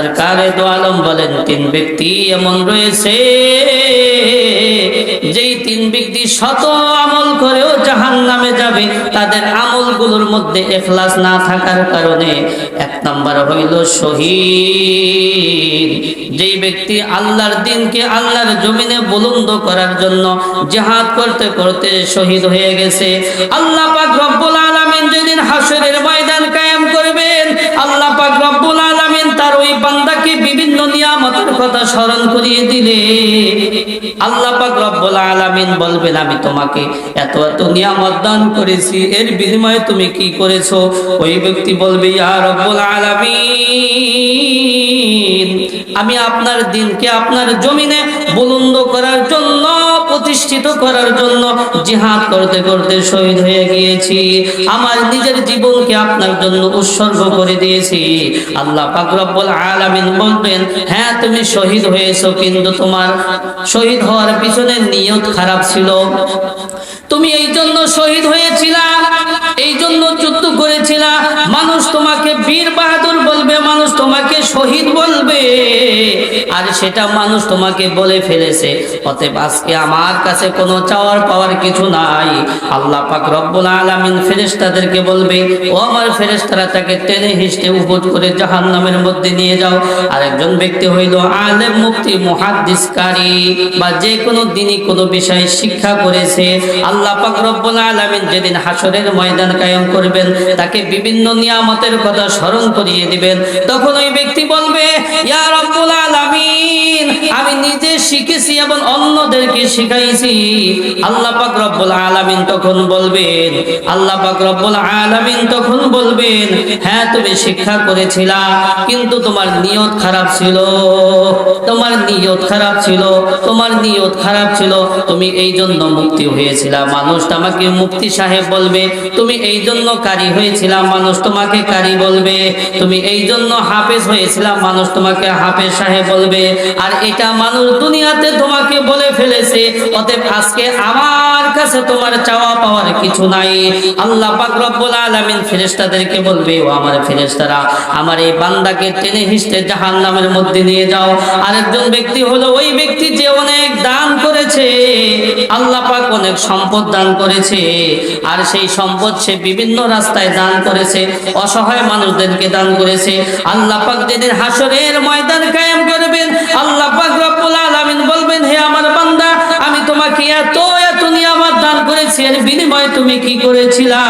সরকারে দো আলম বলেন, তিন ব্যক্তি এমন রয়েছে যেই তিন ব্যক্তি শত আমল করেও জাহান্নামে যাবে, তাদের আমলগুলোর মধ্যে ইখলাস না থাকার কারণে। এক নাম্বার হইল শহীদ, যেই ব্যক্তি আল্লাহর দ্বীনকে আল্লাহর জমিনে বুলন্দ করার জন্য জিহাদ করতে করতে শহীদ হয়ে গেছে। আল্লাহ পাক রব্বুল আলামিন যেদিন হাশরের ময়দান কায়েম করবেন, আল্লাহ পাক রব্বুল আলামিন তার ওই বান্দাকে বিভিন্ন নিয়ামতের কথা স্মরণ করিয়ে দিলে আল্লাহ পাক রব্বুল আলামিন বলবেন, আমি তোমাকে এত এত নিয়ামত দান করেছি, এর বিনিময়ে তুমি কি করেছো? ওই ব্যক্তি বলবে, ইয়া রব্বুল আলামিন, আমি আপনার দ্বীনকে আপনার জমিনে বুলন্দ করার জন্য, প্রতিষ্ঠিত করার জন্য জিহাদ করতে করতে শহীদ হয়ে গিয়েছি, আমার নিজের জীবনকে আপনার জন্য উৎসর্গ করে দিয়েছি। আল্লাহ পাক রব্বুল আলামিন বলবেন, হ্যাঁ তুমি শহীদ হয়েছো, কিন্তু তোমার শহীদ হওয়ার পিছনে নিয়ত খারাপ ছিল। তুমি এই জন্য শহীদ হয়েছিলা, এই জন্য যুদ্ধ করেছিলা, মানুষ তোমাকে বীর বাহাদুর বলবে, মানুষ তোমাকে শহীদ বলবে, আর সেটা মানুষ তোমাকে বলে ফেলেছে। অতএব আজকে আমার কাছে কোনো চাওয়ার পাওয়ার কিছু নাই। আল্লাহ পাক রব্বুল আলামিন ফেরেশতাদেরকে বলবে, ও আমার ফেরেশতারা, তাকে টেনে হিঁচড়ে উপর করে জাহান্নামের মধ্যে নিয়ে যাও। আর একজন ব্যক্তি হইল আলেম, মুফতি, মুহাদ্দিস, কারি, বা যে কোনো দিনই কোনো বিষয়ে শিক্ষা করেছে। আল্লাহ পাক রব্বুল আলামিন যেদিন হাশরের ময়দান কায়েম করবেন, তাকে বিভিন্ন নিয়ামতের কথা স্মরণ করিয়ে দিবেন। তখন ওই ব্যক্তি বলবে, ইয়া রব্বুল আলামিন, আমি নিজে শিখেছি এবং অন্যদেরকে শিখাইছি। আল্লাহ পাক রব্বুল আলামিন তখন বলবেন, আল্লাহ পাক রব্বুল আলামিন তখন বলবেন, হ্যাঁ তুমি শিক্ষা করেছিলা, কিন্তু তোমার নিয়ত খারাপ ছিল, তোমার নিয়ত খারাপ ছিল, তোমার নিয়ত খারাপ ছিল। তুমি এই জন্য মুক্তি হয়েছিলা, মানুষ তোমাকে মুফতি সাহেব বলবে। তুমি এই জন্য কারি হয়েছিলা, মানুষ তোমাকে কারি বলবে। তুমি এই জন্য হাফেজ হয়েছিলা, মানুষ তোমাকে হাফেজ সাহেব বলবে। আর এটা মানুষ দুনিয়াতে তোমাকে বলে ফেলেছে। অতএব আজকে আমার কাছে তোমার চাওয়া পাওয়ার কিছু নাই। আল্লাহ পাক রব্বুল আলামিন ফেরেশতাদেরকে বলবে, ও আমার ফেরেশতারা, আমার এই বান্দাকে টেনে হিঁচড়ে জাহান্নামের মধ্যে নিয়ে যাও। আরেকজন ব্যক্তি হলো ওই ব্যক্তি যে অনেক দান করেছে, আল্লাহ পাক অনেক সম্পদ দান করেছে, আর সেই সম্পদ সে বিভিন্ন রাস্তায় দান করেছে, অসহায় মানুষদেরকে দান করেছে। আল্লাহ পাক যেদিন হাশরের ময়দান কায়েম করবেন, আল্লাহ পাক রব্বুল আলামিন বলবেন, হে আমার বান্দা, আমি তোমাকে এত এত নিয়ামত দান করেছি, এর বিনিময়ে তুমি কি করেছিলা?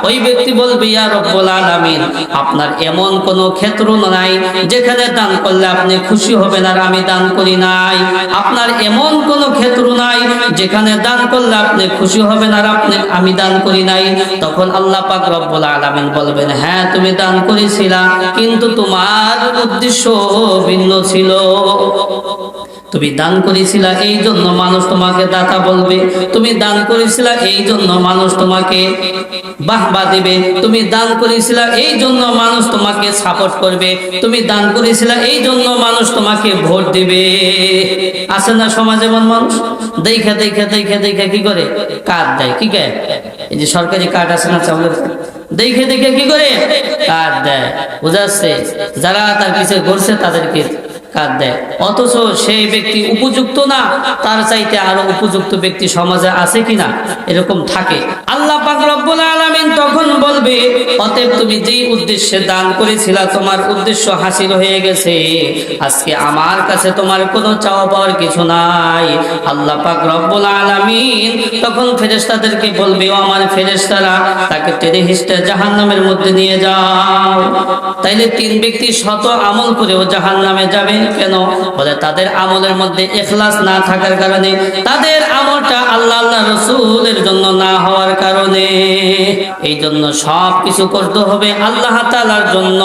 ওই ব্যক্তি বলবে, ইয়া রব্বুল আলামিন, আপনার এমন কোন ক্ষেত্র নাই যেখানে দান করলে আপনি খুশি হবেন আর আমি দান করি নাই। আপনার এমন কোন ক্ষেত্র নাই যেখানে দান করলে আপনি খুশি হবেন আর আমি দান করি নাই। তখন আল্লাহ পাক রব্বুল আলামিন বলবেন, হ্যাঁ তুমি দান করেছিলা, কিন্তু তোমার উদ্দেশ্য ভিন্ন ছিল। তুমি দান করেছিলা এই জন্য মানুষ তোমাকে দাতা বলবে, তুমি দান করেছিলা এই জন্য মানুষ তোমাকে বাহবা দিবে, তুমি দান করেছিলা এই জন্য মানুষ তোমাকে সাপোর্ট করবে, তুমি দান করেছিলা এই জন্য মানুষ তোমাকে ভোট দিবে। আছে না সমাজে এমন মানুষ? দেখে দেখে দেখে দেখে কি করে? কার্ড দেয়। কি কে? এই যে সরকারি কার্ড আছে না, চাউলের, দেখে দেখে কি করে? কার্ড দেয়। বুঝাচ্ছে, যারা তার পিছিয়ে ঘুরছে তাদেরকে কার্ড দেয়। অথচ সেই ব্যক্তি উপযুক্ত না, তার চাইতে আরো উপযুক্ত ব্যক্তি সমাজে আছে কিনা? এরকম থাকে। আল্লাহ পাক রব্বুল আলামিন তখন বলবে, অতএব তুমি যেই উদ্দেশ্যে দান করেছিলা, তোমার উদ্দেশ্য হাসিল হয়ে গেছে। আজকে আমার কাছে তোমার কোনো চাওয়া পাওয়ার কিছু নাই। আল্লাহ পাক রব্বুল আলামিন তখন ফেরেশতাদেরকে বলবে, ও আমার ফেরেশতারা, তাকে টেনে হিঁচড়ে জাহান্নামের মধ্যে নিয়ে যাও। তাইলে তিন ব্যক্তি শত আমল করেও জাহান্নামে যাবে কেন? বলে তাদের আমলের মধ্যে ইখলাস না থাকার কারণে, তাদের আমলটা আল্লাহ আল্লাহ রাসূলের জন্য না হওয়ার কারণে। এই জন্য সব কিছু করতে হবে আল্লাহ তাআলার জন্য।